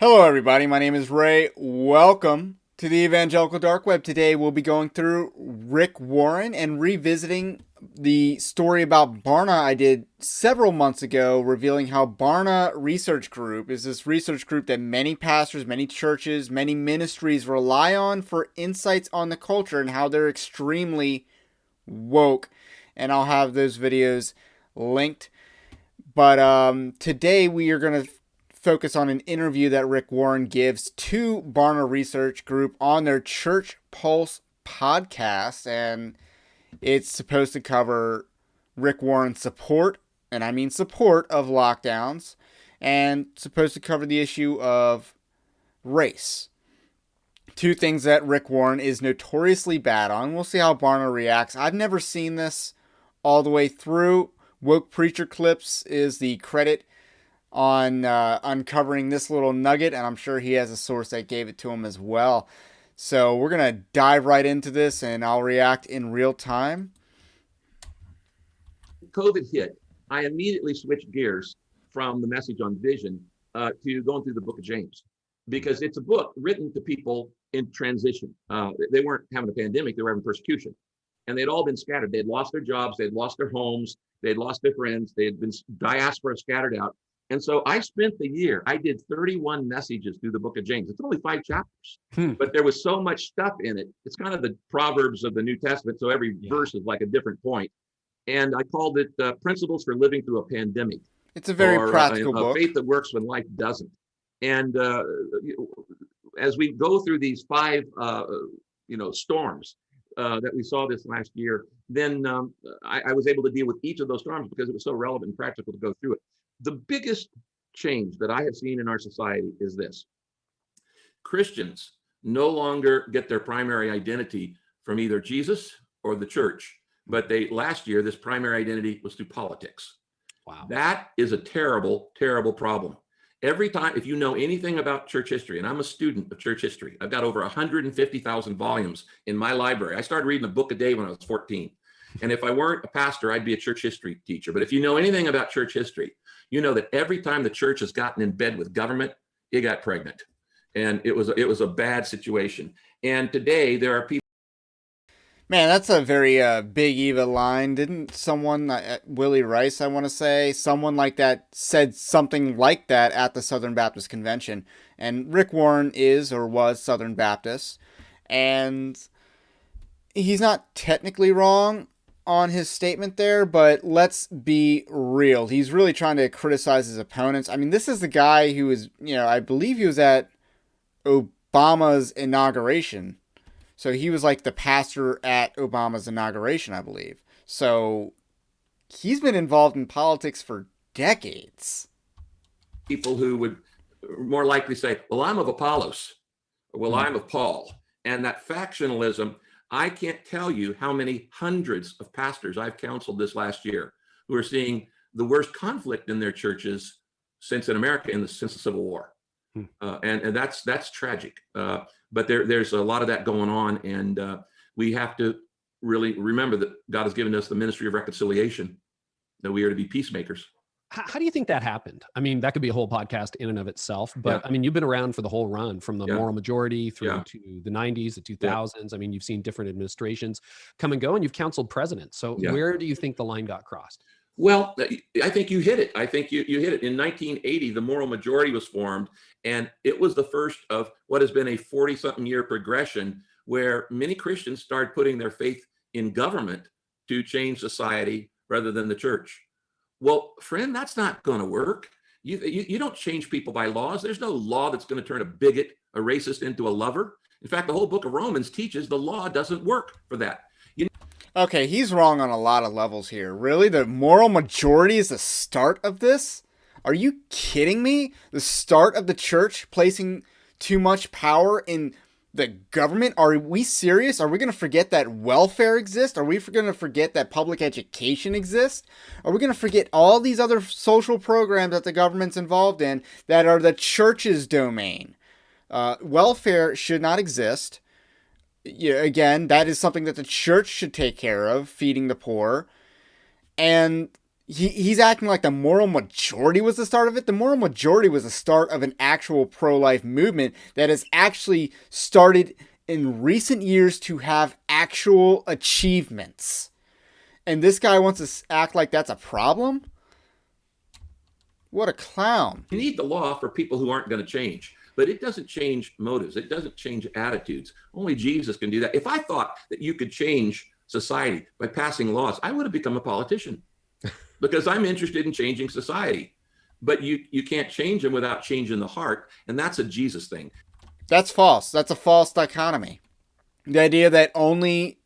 Hello, everybody. My name is Ray. Welcome to the Evangelical Dark Web. Today, we'll be going through Rick Warren and revisiting the story about Barna I did several months ago, revealing how Barna Research Group is this research group that many pastors, many churches, many ministries rely on for insights on the culture and how they're extremely woke. And I'll have those videos linked. But today, we are going to focus on an interview that Rick Warren gives to Barna Research Group on their Church Pulse podcast. And it's supposed to cover Rick Warren's support, and I mean support, of lockdowns, and supposed to cover the issue of race. Two things that Rick Warren is notoriously bad on. We'll see how Barna reacts. I've never seen this all the way through. Woke Preacher Clips is the credit on uncovering this little nugget, and I'm sure he has a source that gave it to him as well. So we're going to dive right into this, and I'll react in real time. COVID hit, I immediately switched gears from the message on vision to going through the book of James, because it's a book written to people in transition. They weren't having a pandemic, they were having persecution. And they'd all been scattered. They'd lost their jobs, they'd lost their homes, they'd lost their friends, they had been diaspora scattered out. And so I spent the year, I did 31 messages through the book of James. It's only 5 chapters, but there was so much stuff in it. It's kind of the Proverbs of the New Testament. So every verse is like a different point. And I called it Principles for Living Through a Pandemic. It's a very practical book. Faith that works when life doesn't. And as we go through these 5, storms that we saw this last year, then I was able to deal with each of those storms because it was so relevant and practical to go through it. The biggest change that I have seen in our society is this. Christians no longer get their primary identity from either Jesus or the church, but last year, this primary identity was through politics. Wow. That is a terrible, terrible problem. Every time, if you know anything about church history, and I'm a student of church history, I've got over 150,000 volumes in my library. I started reading a book a day when I was 14. And if I weren't a pastor, I'd be a church history teacher. But if you know anything about church history, you know that every time the church has gotten in bed with government, it got pregnant. And it was a bad situation. And today there are people. Man, that's a very big Eva line. Didn't someone, Willie Rice, I want to say, someone like that said something like that at the Southern Baptist Convention? And Rick Warren is or was Southern Baptist. And he's not technically wrong on his statement there, but let's be real. He's really trying to criticize his opponents. I mean, this is the guy who was, I believe he was at Obama's inauguration. So he was like the pastor at Obama's inauguration, I believe. So he's been involved in politics for decades. People who would more likely say, well, I'm of Apollos. Well, I'm of Paul. And that factionalism, I can't tell you how many hundreds of pastors I've counseled this last year who are seeing the worst conflict in their churches since in America since the Civil War. And that's tragic. But there's a lot of that going on. And we have to really remember that God has given us the ministry of reconciliation, that we are to be peacemakers. How do you think that happened? I mean, that could be a whole podcast in and of itself, but yeah. I mean, you've been around for the whole run from the moral majority through to the 90s, the 2000s. Yeah. I mean, you've seen different administrations come and go, and you've counseled presidents. So where do you think the line got crossed? Well, I think you hit it. I think you hit it. In 1980, the moral majority was formed, and it was the first of what has been a 40-something year progression where many Christians started putting their faith in government to change society rather than the church. Well, friend, that's not going to work. You don't change people by laws. There's no law that's going to turn a bigot, a racist into a lover. In fact, the whole book of Romans teaches the law doesn't work for that. Okay, he's wrong on a lot of levels here. Really? The moral majority is the start of this? Are you kidding me? The start of the church placing too much power in the government? Are we serious? Are we going to forget that welfare exists? Are we going to forget that public education exists? Are we going to forget all these other social programs that the government's involved in that are the church's domain? Welfare should not exist. Again, that is something that the church should take care of, feeding the poor. And he's acting like the moral majority was the start of it. The moral majority was the start of an actual pro-life movement that has actually started in recent years to have actual achievements. And this guy wants to act like that's a problem? What a clown. You need the law for people who aren't going to change, but it doesn't change motives. It doesn't change attitudes. Only Jesus can do that. If I thought that you could change society by passing laws, I would have become a politician because I'm interested in changing society. But you can't change them without changing the heart. And that's a Jesus thing. That's false. That's a false dichotomy. The idea that only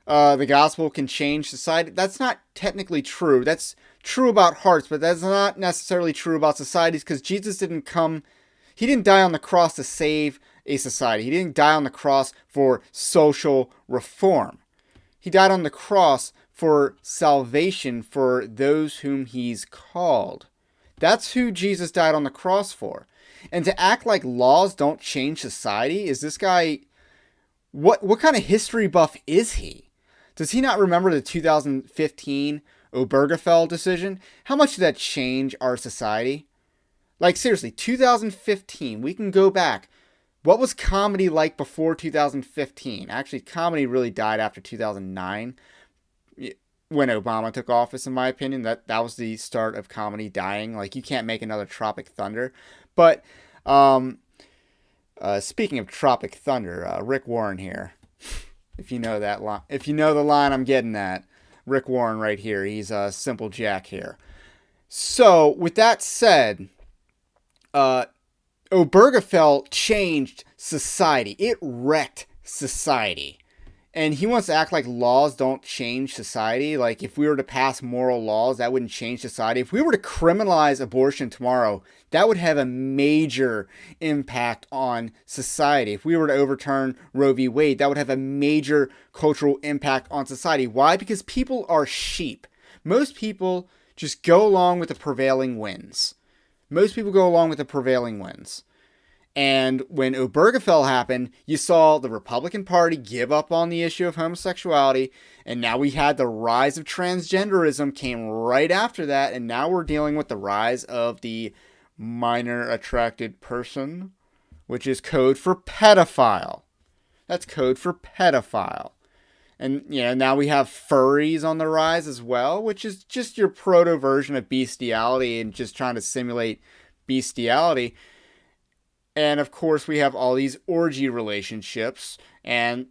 the gospel can change society, that's not technically true. That's true about hearts, but that's not necessarily true about societies, because Jesus he didn't die on the cross to save a society. He didn't die on the cross for social reform. He died on the cross for salvation for those whom he's called. That's who Jesus died on the cross for. And to act like laws don't change society, is this guy, what kind of history buff is he? Does he not remember the 2015 Obergefell decision? How much did that change our society? Like, seriously, 2015, we can go back. What was comedy like before 2015? Actually, comedy really died after 2009 when Obama took office, in my opinion. That was the start of comedy dying. Like, you can't make another Tropic Thunder. But speaking of Tropic Thunder, Rick Warren here. If you know that line, if you know the line I'm getting at, Rick Warren right here. He's Simple Jack here. So with that said, Obergefell changed society. It wrecked society. And he wants to act like laws don't change society. Like, if we were to pass moral laws, that wouldn't change society. If we were to criminalize abortion tomorrow, that would have a major impact on society. If we were to overturn Roe v. Wade, that would have a major cultural impact on society. Why? Because people are sheep. Most people just go along with the prevailing winds. Most people go along with the prevailing winds. And when Obergefell happened, you saw the Republican Party give up on the issue of homosexuality. And now we had the rise of transgenderism came right after that. And now we're dealing with the rise of the minor attracted person, which is code for pedophile. That's code for pedophile. And, now we have furries on the rise as well, which is just your proto version of bestiality and just trying to simulate bestiality. And of course, we have all these orgy relationships and,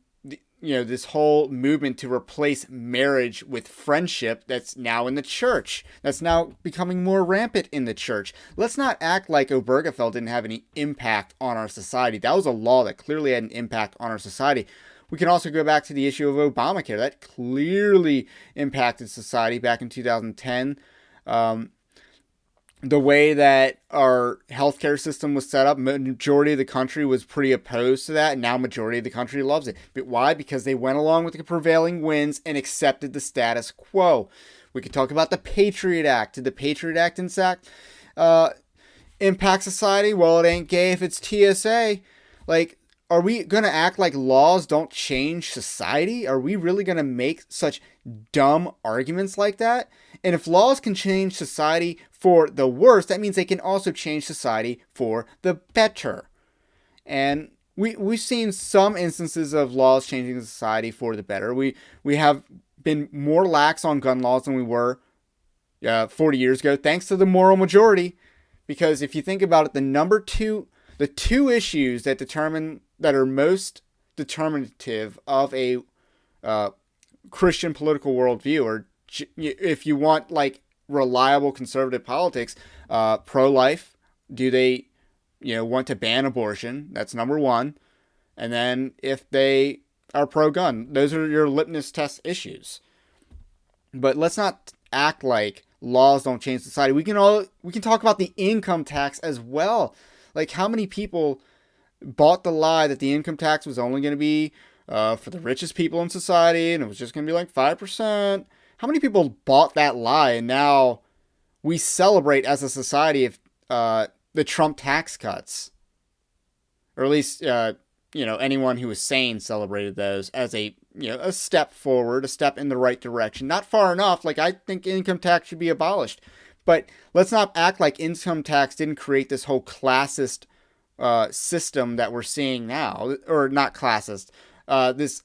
this whole movement to replace marriage with friendship that's now in the church. That's now becoming more rampant in the church. Let's not act like Obergefell didn't have any impact on our society. That was a law that clearly had an impact on our society. We can also go back to the issue of Obamacare. That clearly impacted society back in 2010. The way that our healthcare system was set up, majority of the country was pretty opposed to that, and now majority of the country loves it. But why? Because they went along with the prevailing winds and accepted the status quo. We could talk about the Patriot Act. Did the Patriot Act impact society? Well, it ain't gay if it's TSA. Like, are we going to act like laws don't change society? Are we really going to make such dumb arguments like that? And if laws can change society for the worse, that means they can also change society for the better. And we've seen some instances of laws changing society for the better. We have been more lax on gun laws than we were 40 years ago, thanks to the moral majority. Because if you think about it, the two issues that are most determinative of a Christian political worldview, or if you want like reliable conservative politics, pro-life, do they want to ban abortion? That's number one. And then if they are pro-gun, those are your litmus test issues. But let's not act like laws don't change society. We can talk about the income tax as well. Like, how many people bought the lie that the income tax was only going to be for the richest people in society, and it was just going to be like 5%. How many people bought that lie, and now we celebrate as a society if the Trump tax cuts, or at least anyone who was sane celebrated those as a step forward, a step in the right direction. Not far enough. Like, I think income tax should be abolished. But let's not act like income tax didn't create this whole classist system that we're seeing now, or not classist, this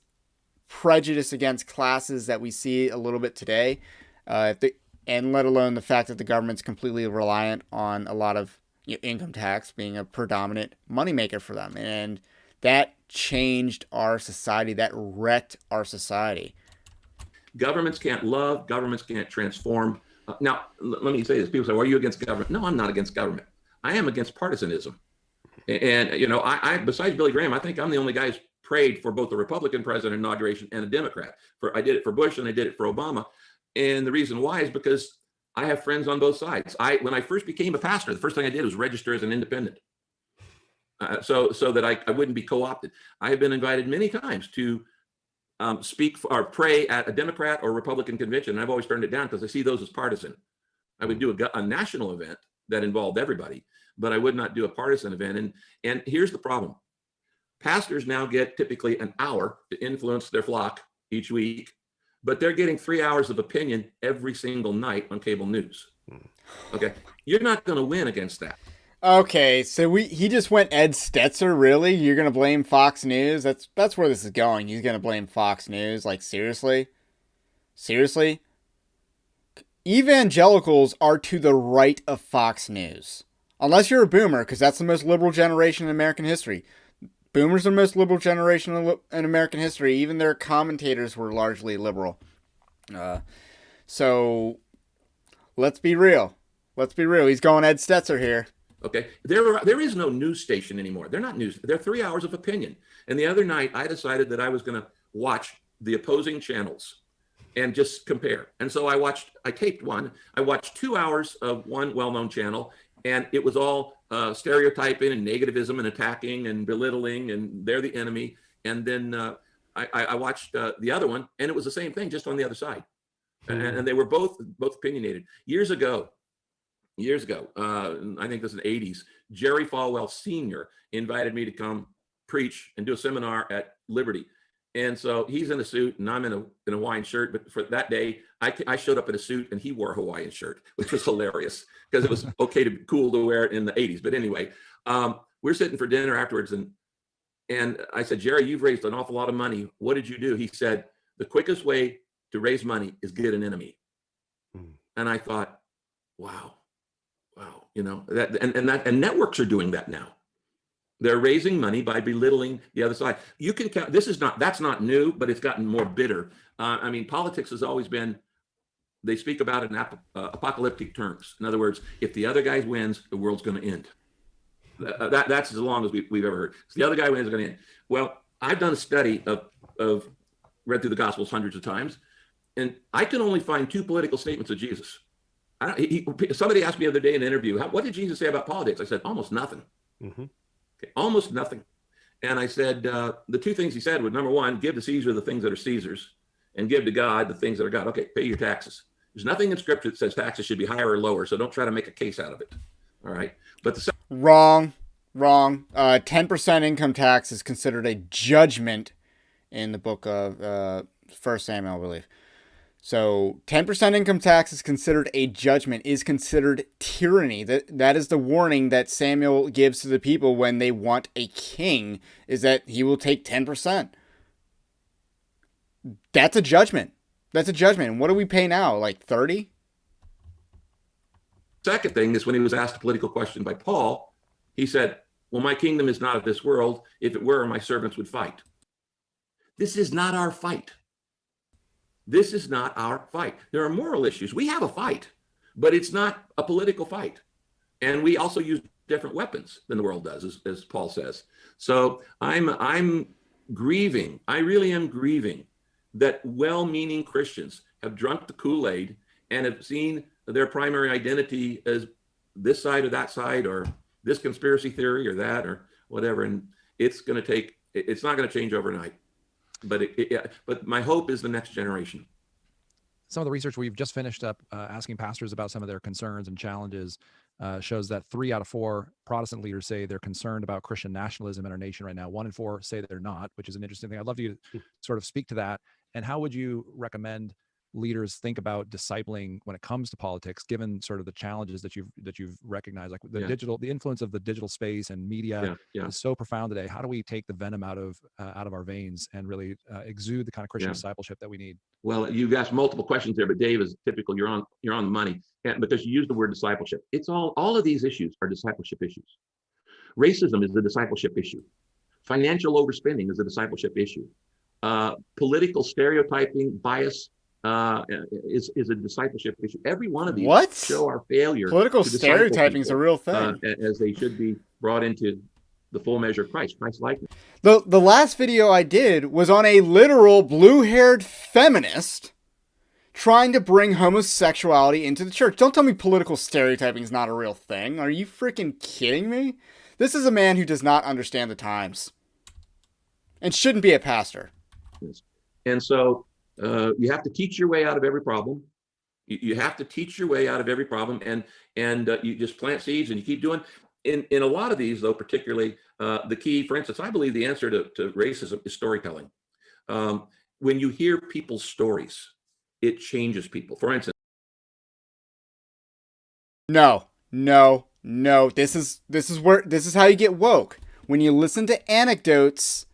prejudice against classes that we see a little bit today, and let alone the fact that the government's completely reliant on a lot of income tax being a predominant moneymaker for them. And that changed our society. That wrecked our society. Governments can't love. Governments can't transform. Now, let me say this. People say, well, are you against government? No, I'm not against government. I am against partisanism. And, I besides Billy Graham, I think I'm the only guy who's prayed for both the Republican president inauguration and a Democrat. I did it for Bush and I did it for Obama. And the reason why is because I have friends on both sides. When I first became a pastor, the first thing I did was register as an independent. So that I wouldn't be co-opted. I have been invited many times to speak or pray at a Democrat or Republican convention. And I've always turned it down because I see those as partisan. I would do a national event that involved everybody, but I would not do a partisan event. And here's the problem. Pastors now get typically an hour to influence their flock each week, but they're getting 3 hours of opinion every single night on cable news. Okay. You're not going to win against that. Okay, so he just went Ed Stetzer, really? You're going to blame Fox News? That's where this is going. He's going to blame Fox News? Like, seriously? Seriously? Evangelicals are to the right of Fox News. Unless you're a boomer, because that's the most liberal generation in American history. Boomers are the most liberal generation in American history. Even their commentators were largely liberal. So, let's be real. Let's be real. He's going Ed Stetzer here. Okay. There is no news station anymore. They're not news. They're 3 hours of opinion. And the other night, I decided that I was going to watch the opposing channels and just compare. And so I taped one. I watched 2 hours of one well-known channel, and it was all stereotyping and negativism and attacking and belittling, and they're the enemy. And then I watched the other one, and it was the same thing, just on the other side. And they were both opinionated. Years ago, I think this is the 80s, Jerry Falwell Sr. invited me to come preach and do a seminar at Liberty. And so he's in a suit and I'm in a Hawaiian shirt. But for that day, I showed up in a suit and he wore a Hawaiian shirt, which was hilarious because it was okay to be cool to wear it in the 80s. But anyway, we're sitting for dinner afterwards. And I said, Jerry, you've raised an awful lot of money. What did you do? He said, the quickest way to raise money is get an enemy. And I thought, wow, and networks are doing that now. They're raising money by belittling the other side. You can count. That's not new, but it's gotten more bitter. Politics has always been, they speak about it in apocalyptic terms. In other words, if the other guy wins, the world's going to end. That's as long as we've ever heard. So the other guy wins, is going to end. Well, I've done a study of read through the Gospels hundreds of times, and I can only find two political statements of Jesus. Somebody asked me the other day in an interview, what did Jesus say about politics? I said, almost nothing. Mm-hmm. Okay, almost nothing. And I said, the two things he said were, number one, give to Caesar the things that are Caesar's and give to God the things that are God. Okay, pay your taxes. There's nothing in scripture that says taxes should be higher or lower, so don't try to make a case out of it. All right. But Wrong. 10% income tax is considered a judgment in the book of 1 Samuel, I believe. So 10% income tax is considered a judgment, is considered tyranny. That is the warning that Samuel gives to the people when they want a king, is that he will take 10%. That's a judgment. That's a judgment. And what do we pay now? Like 30? Second thing is when he was asked a political question by Paul, he said, well, my kingdom is not of this world. If it were, my servants would fight. This is not our fight. This is not our fight. There are moral issues. We have a fight, but it's not a political fight. And we also use different weapons than the world does, as Paul says. So I'm grieving. I really am grieving that well-meaning Christians have drunk the Kool-Aid and have seen their primary identity as this side or that side, or this conspiracy theory or that, or whatever. And it's not going to change overnight. But my hope is the next generation. Some of the research we've just finished up asking pastors about some of their concerns and challenges shows that 3 out of 4 Protestant leaders say they're concerned about Christian nationalism in our nation right now. 1 in 4 say they're not, which is an interesting thing. I'd love you to sort of speak to that. And how would you recommend leaders think about discipling when it comes to politics, given sort of the challenges that you've recognized, like the influence of the digital space and media is so profound today. How do we take the venom out of our veins and really exude the kind of Christian discipleship that we need? Well, you've asked multiple questions there, but Dave, is typical. You're on the money, because you use the word discipleship. It's all of these issues are discipleship issues. Racism is the discipleship issue. Financial overspending is a discipleship issue. Political stereotyping, bias is a discipleship issue. Every one of these show our failure. Political stereotyping is a real thing, as they should be brought into the full measure of Christ likeness. The last video I did was on a literal blue-haired feminist trying to bring homosexuality into the church. Don't tell me political stereotyping is not a real thing. Are you freaking kidding me? This is a man who does not understand the times and shouldn't be a pastor. Yes. And so you have to teach your way out of every problem. You have to teach your way out of every problem, and you just plant seeds and you keep doing. In a lot of these, though, particularly the key, for instance, I believe the answer to racism is storytelling. When you hear people's stories, it changes people. For instance, no. This is how you get woke. When you listen to anecdotes,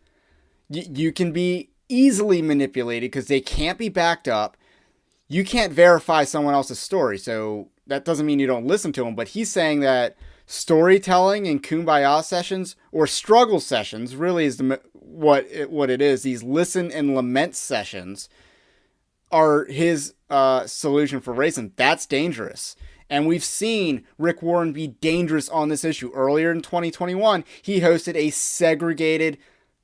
you can be easily manipulated because they can't be backed up. You can't verify someone else's story, so that doesn't mean you don't listen to them. But he's saying that storytelling and kumbaya sessions, or struggle sessions, really is what it is. These listen and lament sessions are his solution for racism. That's dangerous. And we've seen Rick Warren be dangerous on this issue. Earlier in 2021, he hosted a segregated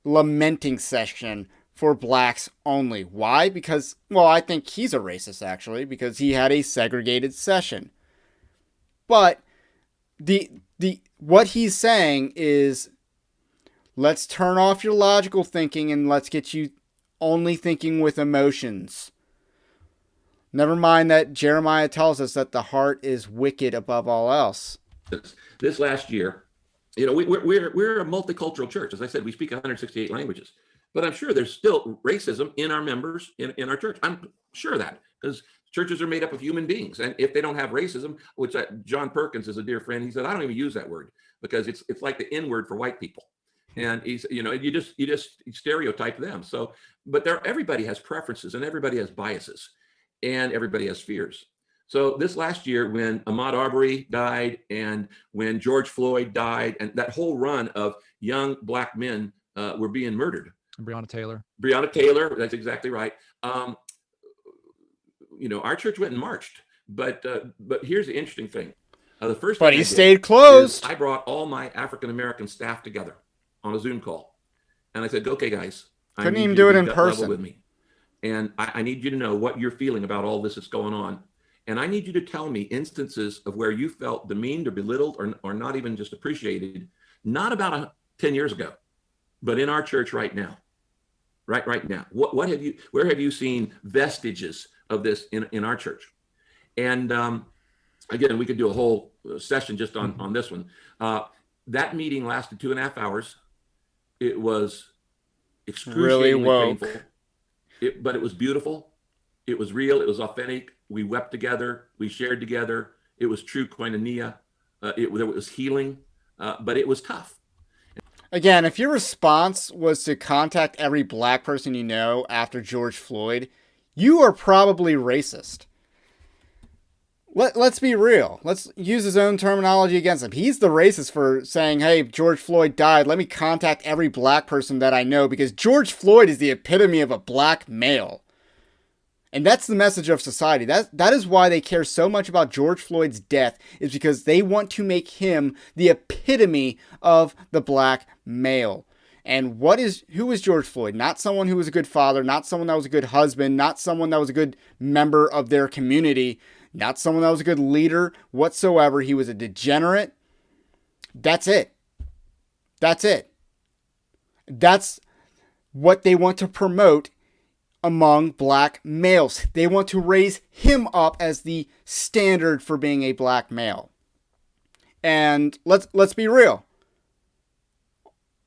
lamenting session for blacks only. Why? Because, well, I think he's a racist, actually, because he had a segregated session. But what he's saying is, let's turn off your logical thinking and let's get you only thinking with emotions. Never mind that Jeremiah tells us that the heart is wicked above all else. This last year, we're a multicultural church. As I said, we speak 168 languages. But I'm sure there's still racism in our members, in our church. I'm sure of that, because churches are made up of human beings. And if they don't have racism, which John Perkins is a dear friend, he said, I don't even use that word because it's like the N word for white people. And he's, you just stereotype them. So, but everybody has preferences and everybody has biases and everybody has fears. So this last year, when Ahmaud Arbery died and when George Floyd died, and that whole run of young black men were being murdered. Breonna Taylor, that's exactly right. Our church went and marched, but here's the interesting thing. The first but he stayed closed. I brought all my African-American staff together on a Zoom call. And I said, okay, guys, couldn't even do it in person with me. And I need you to know what you're feeling about all this that's going on. And I need you to tell me instances of where you felt demeaned or belittled or not even just appreciated, not about 10 years ago, but in our church right now. Right now. Where have you seen vestiges of this in our church? And again, we could do a whole session just on this one. That meeting lasted 2.5 hours. It was excruciatingly really painful, but it was beautiful. It was real. It was authentic. We wept together. We shared together. It was true koinonia. It was healing, but it was tough. Again, if your response was to contact every black person you know after George Floyd, you are probably racist. Let's be real. Let's use his own terminology against him. He's the racist for saying, hey, George Floyd died. Let me contact every black person that I know, because George Floyd is the epitome of a black male. And that's the message of society. That is why they care so much about George Floyd's death, is because they want to make him the epitome of the black male. And who is George Floyd? Not someone who was a good father, not someone that was a good husband, not someone that was a good member of their community, not someone that was a good leader whatsoever. He was a degenerate. That's it. That's what they want to promote among black males. They want to raise him up as the standard for being a black male. And let's be real.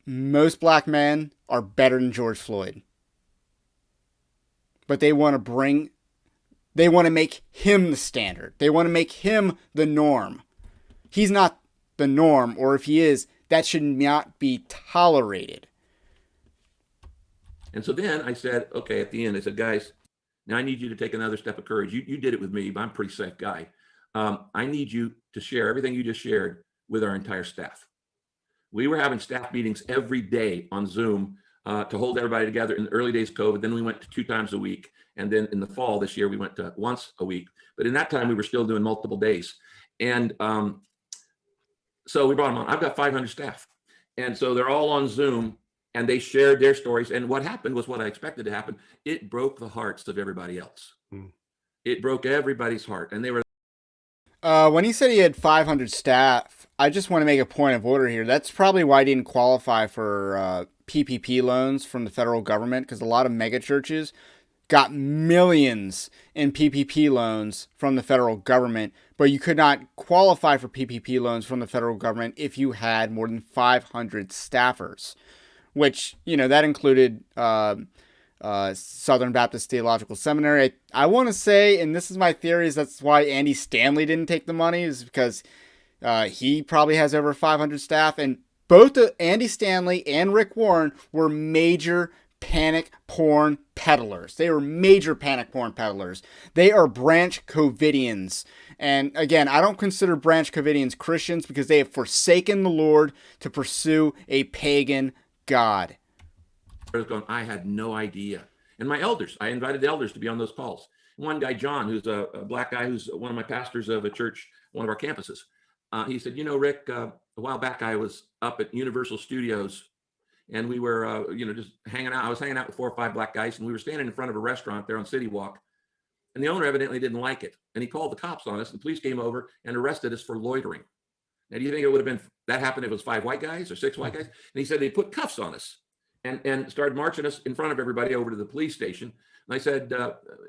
Most black men are better than George Floyd. But they want to make him the standard. They want to make him the norm. He's not the norm, or if he is, that should not be tolerated. And so then I said, okay, at the end, I said, guys, now I need you to take another step of courage. You did it with me, but I'm a pretty safe guy. I need you to share everything you just shared with our entire staff. We were having staff meetings every day on Zoom to hold everybody together in the early days of COVID. Then we went to 2 times a week. And then in the fall this year, we went to once a week. But in that time, we were still doing multiple days. And so we brought them on. I've got 500 staff. And so they're all on Zoom and they shared their stories. And what happened was what I expected to happen. It broke the hearts of everybody else. It broke everybody's heart. And they were. When he said he had 500 staff, I just want to make a point of order here. That's probably why he didn't qualify for PPP loans from the federal government, because a lot of mega churches got millions in PPP loans from the federal government, but you could not qualify for PPP loans from the federal government if you had more than 500 staffers, which, that included Southern Baptist Theological Seminary. I want to say, and this is my theory, is that's why Andy Stanley didn't take the money, is because he probably has over 500 staff, and both Andy Stanley and Rick Warren were major panic porn peddlers. They were major panic porn peddlers. They are branch Covidians. And again, I don't consider branch Covidians Christians because they have forsaken the Lord to pursue a pagan god. I had no idea. And my elders, I invited the elders to be on those calls. One guy, John, who's a black guy, who's one of my pastors of a church, one of our campuses. He said, Rick, a while back, I was up at Universal Studios and we were, just hanging out. I was hanging out with 4 or 5 black guys and we were standing in front of a restaurant there on City Walk. And the owner evidently didn't like it. And he called the cops on us. The police came over and arrested us for loitering. Now, do you think it would have been that happened if it was 5 white guys or 6 white guys? And he said they put cuffs on us and started marching us in front of everybody over to the police station. And I said,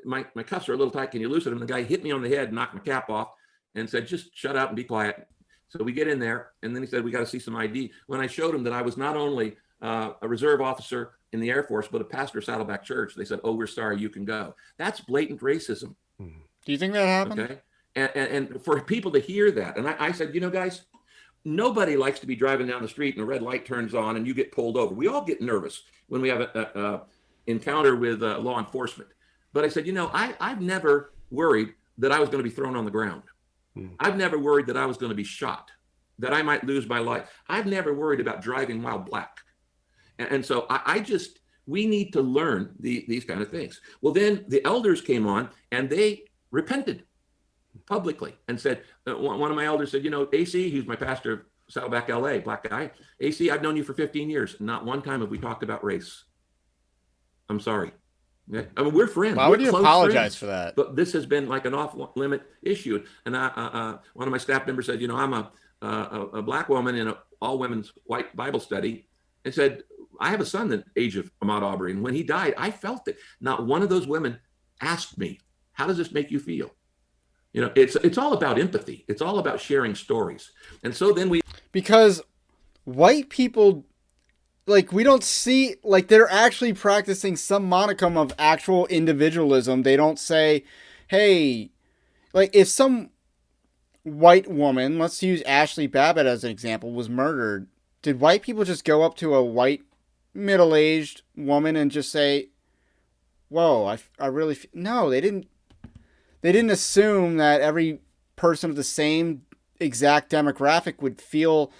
my cuffs are a little tight. Can you loosen them? And the guy hit me on the head, knocked my cap off and said, just shut up and be quiet. So we get in there. And then he said, we got to see some ID. When I showed him that I was not only a reserve officer in the Air Force, but a pastor of Saddleback Church, they said, oh, we're sorry, you can go. That's blatant racism. Do you think that happened? Okay. And for people to hear that, and I said, guys, nobody likes to be driving down the street and a red light turns on and you get pulled over. We all get nervous when we have an encounter with law enforcement. But I said, I've never worried that I was going to be thrown on the ground. I've never worried that I was going to be shot, that I might lose my life. I've never worried about driving while black. And so we need to learn these kind of things. Well, then the elders came on and they repented publicly and said, one of my elders said, AC, who's my pastor of Saddleback, LA, black guy, AC, I've known you for 15 years. Not one time have we talked about race. I'm sorry. I mean, we're friends. Why would you apologize for that? But this has been like an off-limit issue. And one of my staff members said, I'm a black woman in an all-women's white Bible study, and said, I have a son the age of Ahmaud Arbery. And when he died, I felt it. Not one of those women asked me, how does this make you feel? It's all about empathy. It's all about sharing stories. And so then because white people, we don't see, they're actually practicing some modicum of actual individualism. They don't say, hey, if some white woman, let's use Ashley Babbitt as an example, was murdered, did white people just go up to a white middle-aged woman and just say, whoa, I really, no, they didn't assume that every person of the same exact demographic would feel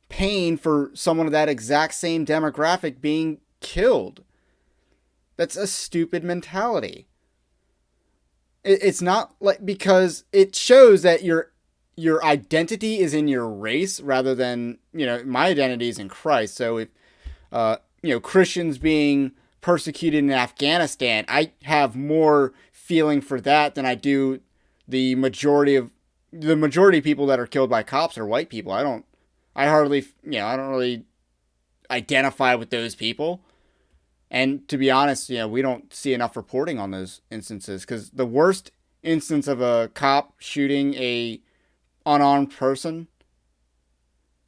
pain for someone of that exact same demographic being killed. That's a stupid mentality. It's not because it shows that your identity is in your race rather than, my identity is in Christ. So if, Christians being persecuted in Afghanistan, I have more feeling for that than I do the majority of people that are killed by cops are white people. I don't really identify with those people. And to be honest, we don't see enough reporting on those instances, because the worst instance of a cop shooting a unarmed person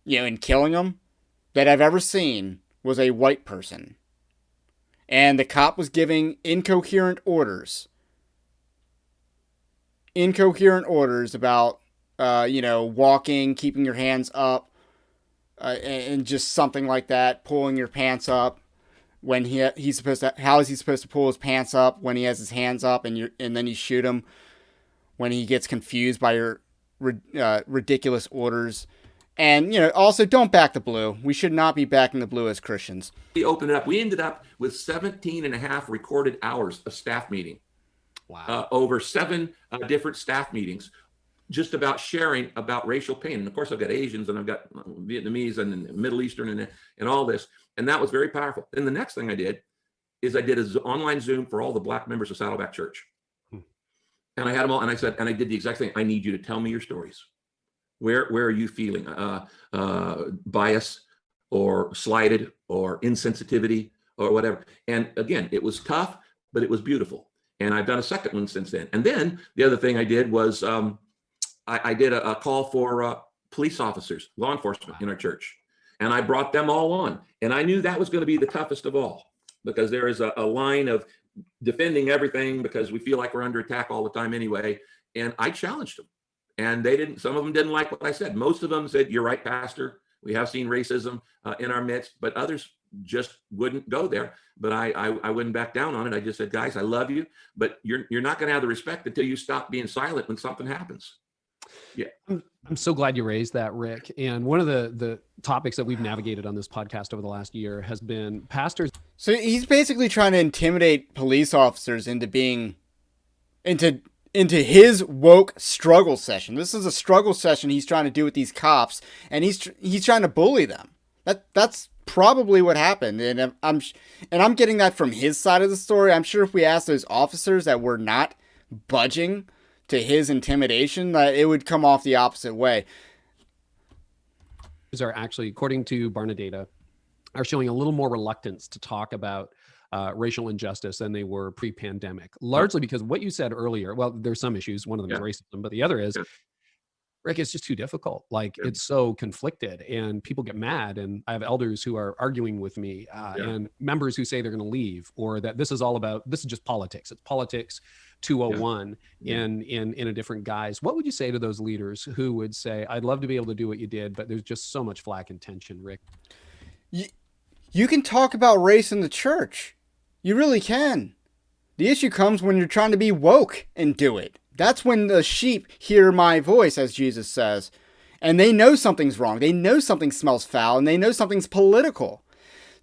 in killing him that I've ever seen was a white person. And the cop was giving incoherent orders about, walking, keeping your hands up, and just something like that, pulling your pants up when he's supposed to. How is he supposed to pull his pants up when he has his hands up, and then you shoot him when he gets confused by your ridiculous orders? And, also don't back the blue. We should not be backing the blue as Christians. We opened it up. We ended up with 17 and a half recorded hours of staff meeting. Wow. Over 7 different staff meetings, just about sharing about racial pain. And of course, I've got Asians and I've got Vietnamese and Middle Eastern and all this. And that was very powerful. Then the next thing I did is I did an online Zoom for all the Black members of Saddleback Church. And I had them all, and I said, and I did the exact thing. I need you to tell me your stories. Where are you feeling bias or slighted or insensitivity or whatever? And again, it was tough, but it was beautiful. And I've done a second one since then. And then the other thing I did was I did a call for police officers, law enforcement in our church. And I brought them all on. And I knew that was going to be the toughest of all, because there is a line of defending everything because we feel like we're under attack all the time anyway. And I challenged them. And some of them didn't like what I said. Most of them said, "You're right, Pastor. We have seen racism in our midst," but others just wouldn't go there. But I wouldn't back down on it. I just said, "Guys, I love you, but you're not going to have the respect until you stop being silent when something happens." Yeah. I'm so glad you raised that, Rick. And one of the topics that we've navigated on this podcast over the last year has been pastors. So he's basically trying to intimidate police officers into his woke struggle session. This is a struggle session he's trying to do with these cops, and he's trying to bully them. That's probably what happened, and I'm getting that from his side of the story. I'm sure if we asked those officers that were not budging to his intimidation, that it would come off the opposite way. Are actually, according to Barna data, are showing a little more reluctance to talk about racial injustice than they were pre-pandemic, largely because what you said earlier, well, there's some issues. One of them is racism, but the other is, Rick, it's just too difficult. Like it's so conflicted and people get mad. And I have elders who are arguing with me and members who say they're going to leave, or that this is just politics. It's politics 201 in a different guise. What would you say to those leaders who would say, "I'd love to be able to do what you did, but there's just so much flack and tension," Rick? You can talk about race in the church. You really can. The issue comes when you're trying to be woke and do it. That's when the sheep hear my voice, as Jesus says. And they know something's wrong. They know something smells foul, and they know something's political.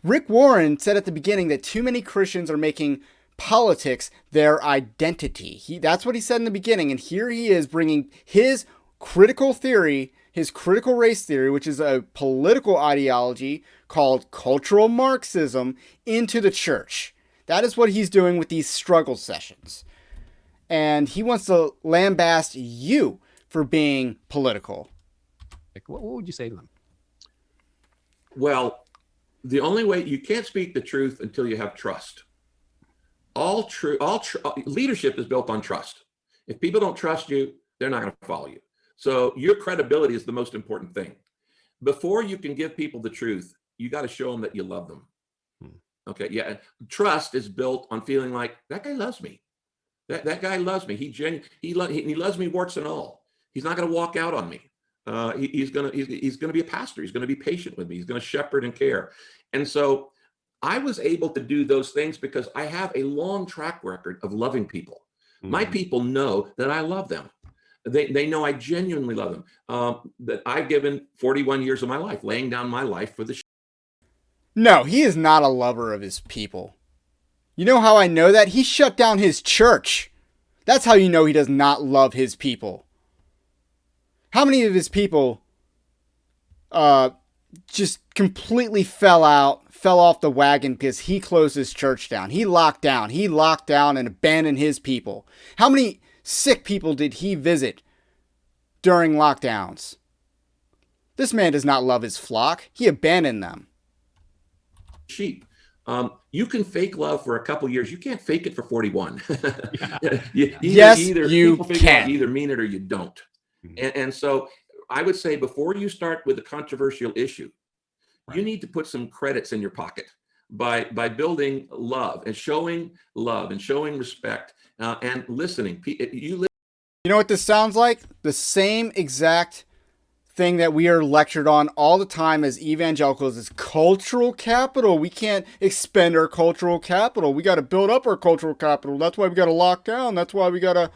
Rick Warren said at the beginning that too many Christians are making politics their identity. That's what he said in the beginning. And here he is bringing his critical theory, his critical race theory, which is a political ideology called cultural Marxism, into the church. That is what he's doing with these struggle sessions. And he wants to lambaste you for being political. What would you say to them? Well, the only way, you can't speak the truth until you have trust. Leadership is built on trust. If people don't trust you, they're not going to follow you. So your credibility is the most important thing. Before you can give people the truth, you got to show them that you love them. Okay. Yeah. Trust is built on feeling like that guy loves me. That guy loves me. He loves me warts and all. He's not going to walk out on me. He's going to be a pastor. He's going to be patient with me. He's going to shepherd and care. And so I was able to do those things because I have a long track record of loving people. My people know that I love them. They know I genuinely love them. That I've given 41 years of my life, laying down my life for the sheep. No, he is not a lover of his people. You know how I know that? He shut down his church. That's how you know he does not love his people. How many of his people just completely fell off the wagon because he closed his church down? He locked down and abandoned his people. How many sick people did he visit during lockdowns? This man does not love his flock. He abandoned them. Sheep. You can fake love for a couple years. You can't fake it for 41. Yes, you people figure out can. you either mean it or you don't. And so I would say before you start with a controversial issue, you need to put some credits in your pocket by building love and showing respect and listening. You know what this sounds like? The same exact thing that we are lectured on all the time as evangelicals is cultural capital. We can't expend our cultural capital. We got to build up our cultural capital. That's why we got to lock down. That's why we got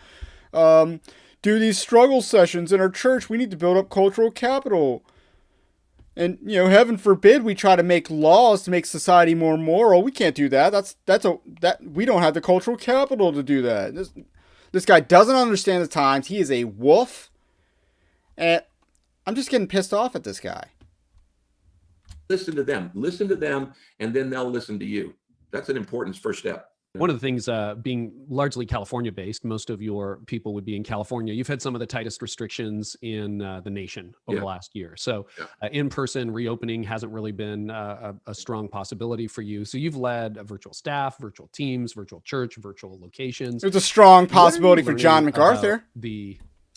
to do these struggle sessions in our church. We need to build up cultural capital. And, you know, heaven forbid we try to make laws to make society more moral. We can't do that. We don't have the cultural capital to do that. This guy doesn't understand the times. He is a wolf. And I'm just getting pissed off at this guy. listen to them, and then they'll listen to you. That's an important first step. One of the things, being largely California based, most of your people would be in California. You've had some of the tightest restrictions in the nation over the last year. So in-person reopening hasn't really been a strong possibility for you. So you've led a virtual staff, virtual teams, virtual church, virtual locations. It's a strong possibility for John MacArthur.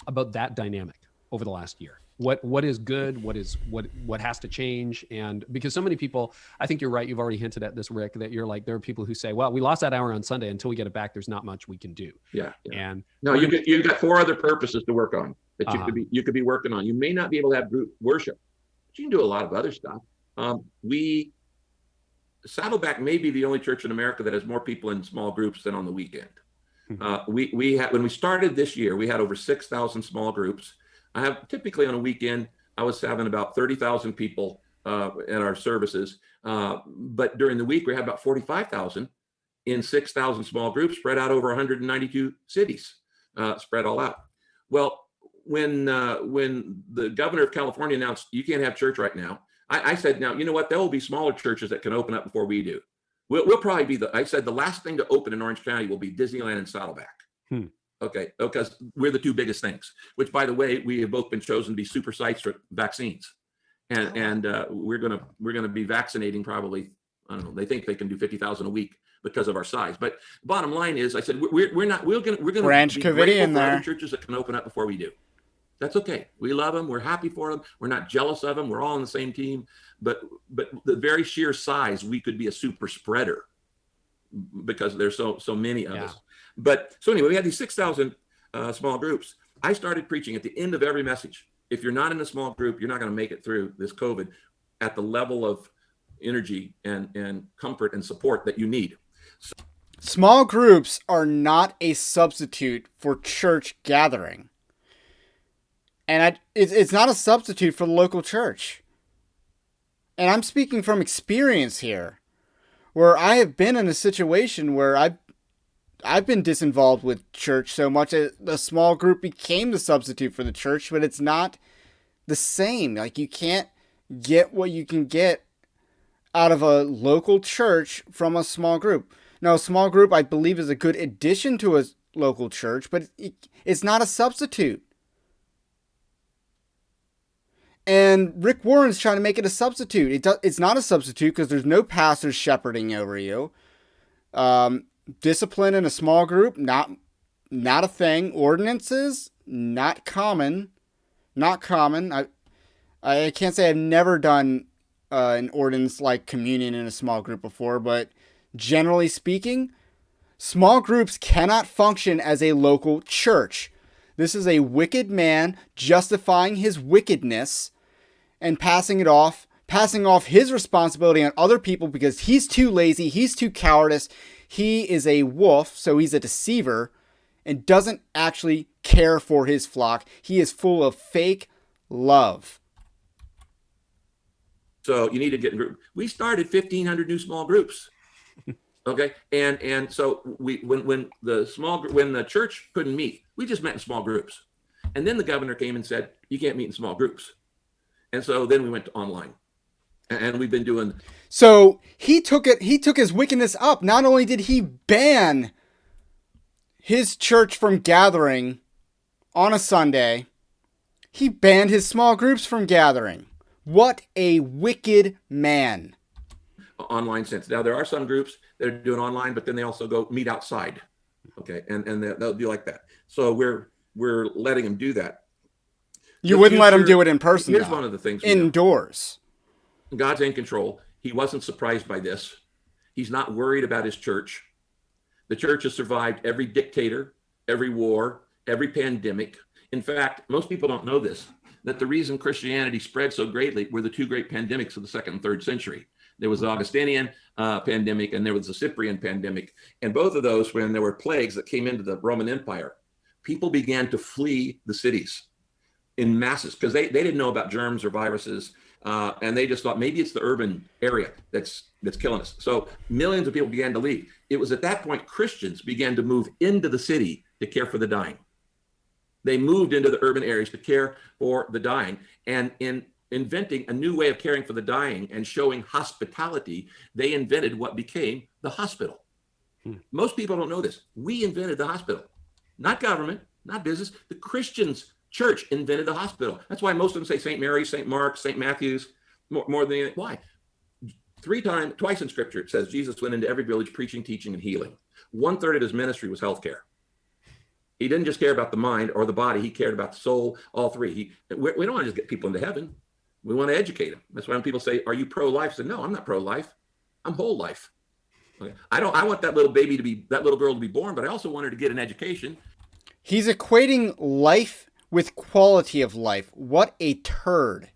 About that dynamic over the last year. What is good? What has to change? And because so many people, I think you're right. You've already hinted at this, Rick, that you're like, there are people who say, well, we lost that hour on Sunday. Until we get it back, there's not much we can do. Yeah. And no, you've got 4 other purposes to work on that you could be working on. You may not be able to have group worship, but you can do a lot of other stuff. Saddleback may be the only church in America that has more people in small groups than on the weekend. We had, when we started this year, we had over 6,000 small groups. I have typically on a weekend, I was having about 30,000 people in our services. But during the week, we had about 45,000 in 6,000 small groups spread out over 192 cities, spread all out. Well, when the governor of California announced you can't have church right now, I said, now, you know what? There will be smaller churches that can open up before we do. We'll probably be I said the last thing to open in Orange County will be Disneyland and Saddleback. Okay, because we're the 2 biggest things, which, by the way, we have both been chosen to be super sites for vaccines. And we're gonna be vaccinating probably, I don't know, they think they can do 50,000 a week because of our size. But bottom line is, I said, we're gonna Branch be Covidian for there. other churches that can open up before we do. That's okay. We love them. We're happy for them. We're not jealous of them. We're all on the same team. But the very sheer size, we could be a super spreader because there's so many of us. But so anyway, we had these 6,000 small groups. I started preaching at the end of every message. If you're not in a small group, you're not going to make it through this COVID at the level of energy and comfort and support that you need. Small groups are not a substitute for church gathering. And it's not a substitute for the local church. And I'm speaking from experience here, where I have been in a situation where I've been disinvolved with church so much that a small group became the substitute for the church, but it's not the same. Like, you can't get what you can get out of a local church from a small group. Now, a small group, I believe, is a good addition to a local church, but it's not a substitute. And Rick Warren's trying to make it a substitute. It's not a substitute because there's no pastors shepherding over you. Discipline in a small group, not a thing. Ordinances, not common. I can't say I've never done an ordinance like communion in a small group before, but generally speaking, small groups cannot function as a local church. This is a wicked man justifying his wickedness and passing off his responsibility on other people because he's too lazy, he's too cowardice. He is a wolf, so he's a deceiver and doesn't actually care for his flock. He is full of fake love. So you need to get in group. We started 1,500 new small groups. Okay, and so when the church couldn't meet, we just met in small groups, and then the governor came and said you can't meet in small groups, and so then we went to online. And we've been doing. So he took his wickedness up. Not only did he ban his church from gathering on a Sunday, he banned his small groups from gathering. What a wicked man. Online sense. Now, there are some groups that are doing online, but then they also go meet outside. Okay. And they'll do like that. So we're letting them do that. You wouldn't let him do it in person. Here's though. one of the things indoors. God's in control. He wasn't surprised by this. He's not worried about his church. The church has survived every dictator, every war, every pandemic. In fact, most people don't know this, that the reason Christianity spread so greatly were the two great pandemics of the 2nd and 3rd century. There was the Augustinian pandemic and there was the Cyprian pandemic. And both of those, when there were plagues that came into the Roman Empire, people began to flee the cities in masses because they didn't know about germs or viruses. And they just thought maybe it's the urban area that's killing us. So millions of people began to leave. It was at that point Christians began to move into the city to care for the dying. They moved into the urban areas to care for the dying. And in inventing a new way of caring for the dying and showing hospitality, they invented what became the hospital. Most people don't know this. We invented the hospital, not government, not business. The Christians church invented the hospital. That's why most of them say St. Mary, St. Mark, St. Matthew's, more than anything. Why? Twice in scripture, it says Jesus went into every village preaching, teaching, and healing. 1/3 of his ministry was healthcare. He didn't just care about the mind or the body. He cared about the soul, all three. We don't want to just get people into heaven. We want to educate them. That's why when people say, are you pro-life? I say, no, I'm not pro-life. I'm whole life. Okay. I want that little girl to be born, but I also want her to get an education. He's equating life with quality of life. What a turd.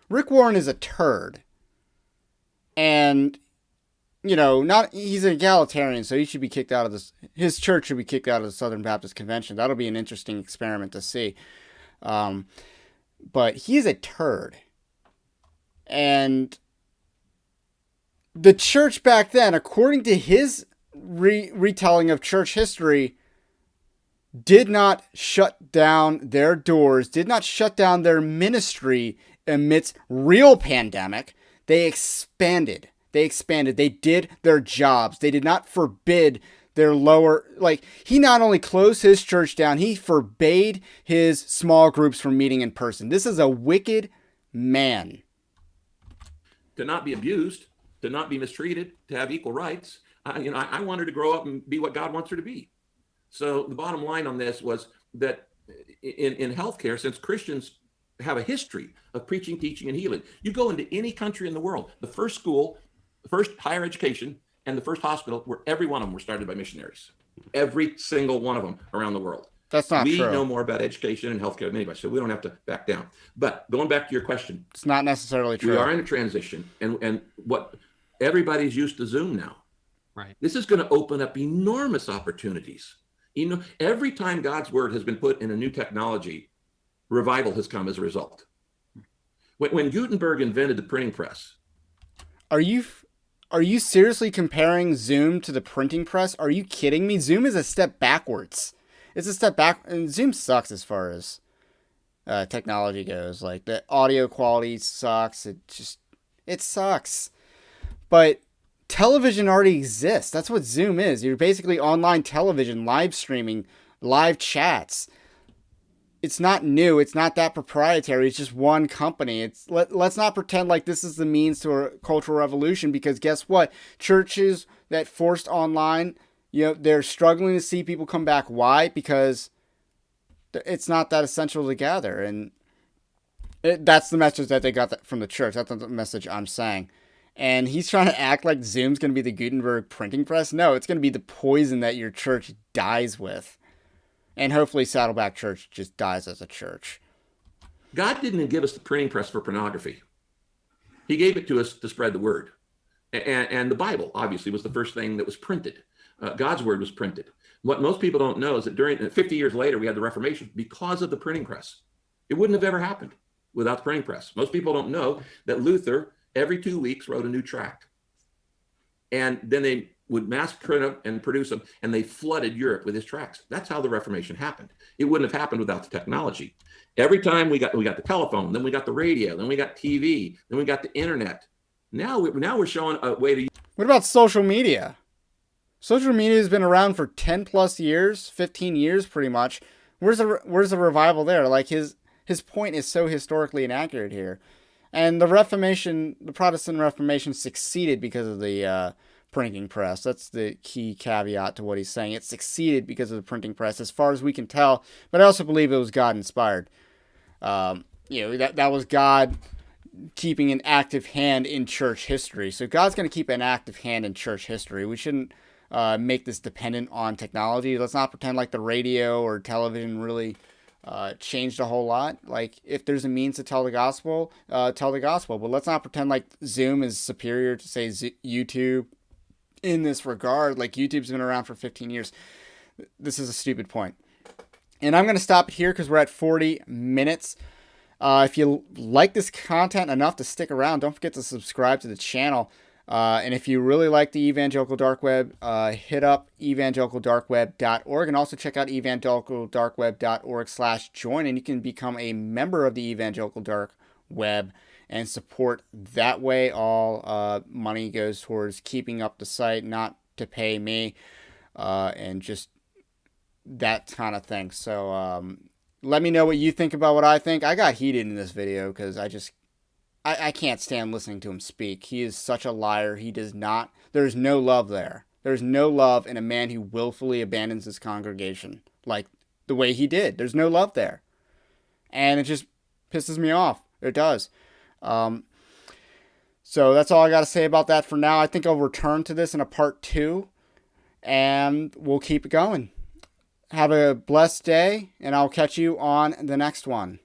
Rick Warren is a turd. And, he's an egalitarian, so he should be kicked out of this. His church should be kicked out of the Southern Baptist Convention. That'll be an interesting experiment to see. But he's a turd. And the church back then, according to his retelling of church history, did not shut down their doors, did not shut down their ministry amidst real pandemic. They expanded. They did their jobs. They did not forbid their lower, he not only closed his church down, he forbade his small groups from meeting in person. This is a wicked man. To not be abused, to not be mistreated, to have equal rights. I want her to grow up and be what God wants her to be. So the bottom line on this was that in healthcare, since Christians have a history of preaching, teaching, and healing, you go into any country in the world, the first school, the first higher education, and the first hospital, every one of them were started by missionaries. Every single one of them around the world. That's not true. We know more about education and healthcare than anybody, so we don't have to back down. But going back to your question, it's not necessarily true. We are in a transition, and what everybody's used to Zoom now. Right. This is going to open up enormous opportunities. Every time God's word has been put in a new technology, revival has come as a result. When Gutenberg invented the printing press, are you seriously comparing Zoom to the printing press? Are you kidding me? Zoom is a step backwards. It's a step back, and Zoom sucks as far as technology goes. The audio quality sucks. It sucks. But television already exists. That's what Zoom is. You're basically online television, live streaming, live chats. It's not new. It's not that proprietary. It's just one company. Let's not pretend like this is the means to a cultural revolution, because guess what? Churches that forced online, they're struggling to see people come back. Why? Because it's not that essential to gather. And that's the message that they got from the church. That's the message I'm saying. And he's trying to act like Zoom's going to be the Gutenberg printing press. No, it's going to be the poison that your church dies with. And hopefully Saddleback Church just dies as a church. God didn't give us the printing press for pornography. He gave it to us to spread the word. And the Bible, obviously, was the first thing that was printed. God's word was printed. What most people don't know is that 50 years later, we had the Reformation because of the printing press. It wouldn't have ever happened without the printing press. Most people don't know that Luther, every 2 weeks, wrote a new tract. And then they would mass print them and produce them, and they flooded Europe with his tracts. That's how the Reformation happened. It wouldn't have happened without the technology. Every time we got the telephone, then we got the radio, then we got TV, then we got the internet. Now we're showing a way to. What about social media? Social media has been around for 10 plus years, 15 years pretty much. Where's the revival there? His point is so historically inaccurate here. And the Protestant Reformation succeeded because of the printing press. That's the key caveat to what he's saying. It succeeded because of the printing press, as far as we can tell. But I also believe it was God-inspired. That was God keeping an active hand in church history. So God's going to keep an active hand in church history. We shouldn't make this dependent on technology. Let's not pretend like the radio or television really changed a whole lot. Like, if there's a means to tell the gospel, tell the gospel. But let's not pretend like Zoom is superior to, say, YouTube in this regard. Like, YouTube's been around for 15 years. This is a stupid point. And I'm going to stop it here because we're at 40 minutes. If you like this content enough to stick around, don't forget to subscribe to the channel. And if you really like the Evangelical Dark Web, hit up evangelicaldarkweb.org and also check out evangelicaldarkweb.org/join, and you can become a member of the Evangelical Dark Web and support that way. All money goes towards keeping up the site, not to pay me, and just that kind of thing. So let me know what you think about what I think. I got heated in this video because I can't stand listening to him speak. He is such a liar. He does not. There's no love there. There's no love in a man who willfully abandons his congregation like the way he did. There's no love there. And it just pisses me off. It does. So that's all I got to say about that for now. I think I'll return to this in a part 2, and we'll keep it going. Have a blessed day, and I'll catch you on the next one.